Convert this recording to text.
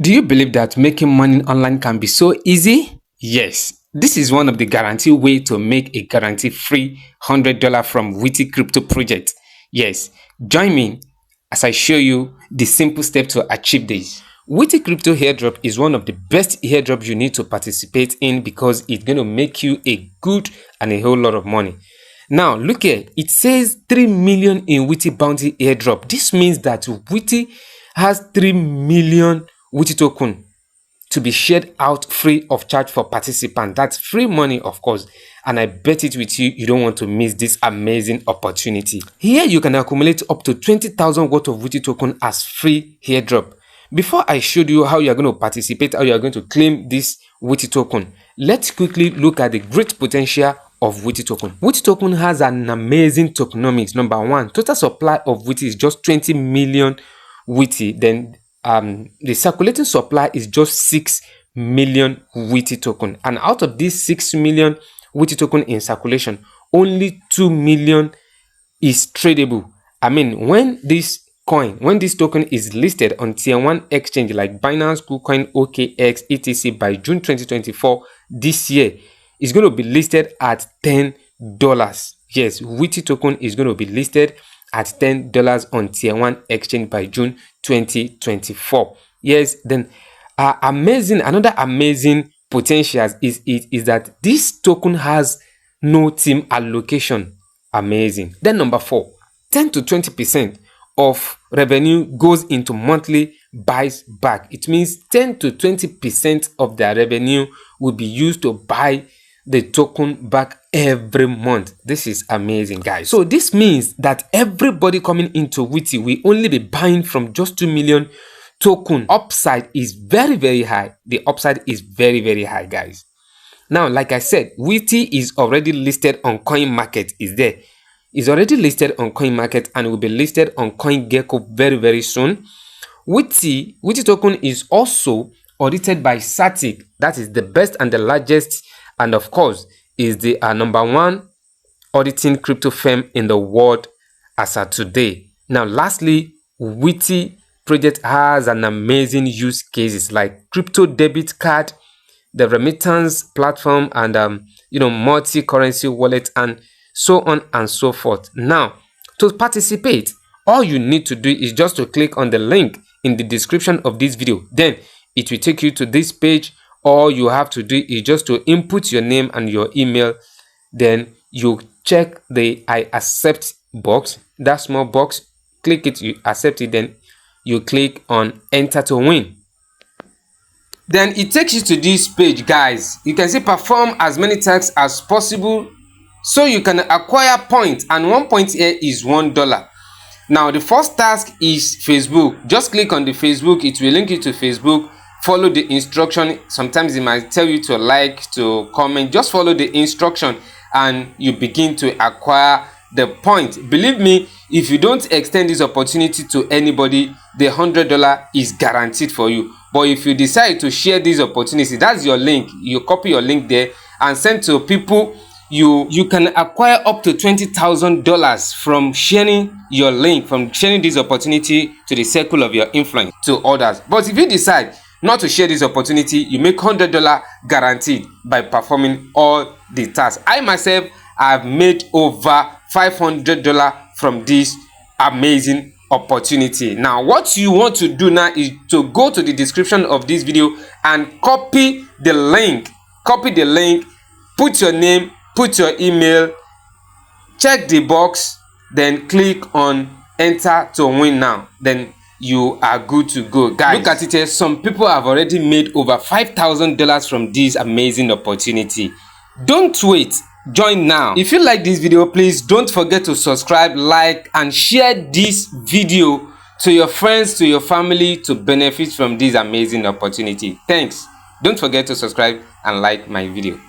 Do you believe that making money online can be so easy? Yes, this is one of the guarantee way to make a guarantee free $100 from WITTY crypto project. Yes, join me as I show you the simple step to achieve this. WITTY crypto airdrop is one of the best airdrops you need to participate in because it's going to make you a good and a whole lot of money. Now look here, it says 3 million in WITTY bounty airdrop. This means that WITTY has 3 million WITTY token to be shared out free of charge for participants. That's free money, of course, and I bet it with you, you don't want to miss this amazing opportunity. Here you can accumulate up to 20,000 worth of WITTY token as free airdrop. Before I showed you how you are going to participate, how you are going to claim this WITTY token, let's quickly look at the great potential of WITTY token. WITTY token has an amazing tokenomics. Number one, total supply of WITTY is just 20 million WITTY. Then the circulating supply is just 6 million WITTY token, and out of these 6 million WITTY token in circulation, only 2 million is tradable. I mean, when this token is listed on tier 1 exchange like Binance, KuCoin, OKX, etc. by June 2024 this year, it's going to be listed at $10. Yes, WITTY token is going to be listed at $10 on tier 1 exchange by June 2024. Yes, then another amazing potential is that this token has no team allocation. Amazing. Then number 4, 10 to 20% of revenue goes into monthly buys back. It means 10 to 20% of their revenue will be used to buy the token back every month. This is amazing, guys. So this means that everybody coming into WITTY will only be buying from just 2 million token. Upside is very high. The upside is very high, guys. Now, like I said, WITTY is already listed on CoinMarket. It's already listed on CoinMarket and will be listed on CoinGecko very soon. WITTY token is also audited by SATIC. That is the best and the largest, and of course is the number 1 auditing crypto firm in the world as of today. Now lastly, WITTY project has an amazing use cases like crypto debit card, the remittance platform, and multi-currency wallet, and so on and so forth. Now to participate, all you need to do is just to click on the link in the description of this video. Then it will take you to this page. All you have to do is just to input your name and your email. Then you check the I accept box, that small box, click it, you accept it, then you click on enter to win. Then it takes you to this page, guys. You can see perform as many tasks as possible so you can acquire points, and 1 point here is $1. Now the first task is Facebook. Just click on the Facebook, it will link you to Facebook. Follow the instruction. Sometimes it might tell you to like, to comment. Just follow the instruction and you begin to acquire the point. Believe me, if you don't extend this opportunity to anybody, the $100 is guaranteed for you. But if you decide to share this opportunity, that's your link. You copy your link there and send to people. You can acquire up to $20,000 from sharing your link, from sharing this opportunity to the circle of your influence to others. But if you decide not to share this opportunity, you make $100 guaranteed by performing all the tasks. I myself have made over $500 from this amazing opportunity. Now what you want to do now is to go to the description of this video and copy the link, put your name, put your email, check the box, then click on enter to win now. Then you are good to go, guys. Look at it here. Some people have already made over $5,000 from this amazing opportunity. Don't wait, join now. If you like this video, please don't forget to subscribe, like, and share this video to your friends, to your family, to benefit from this amazing opportunity. Thanks. Don't forget to subscribe and like my video.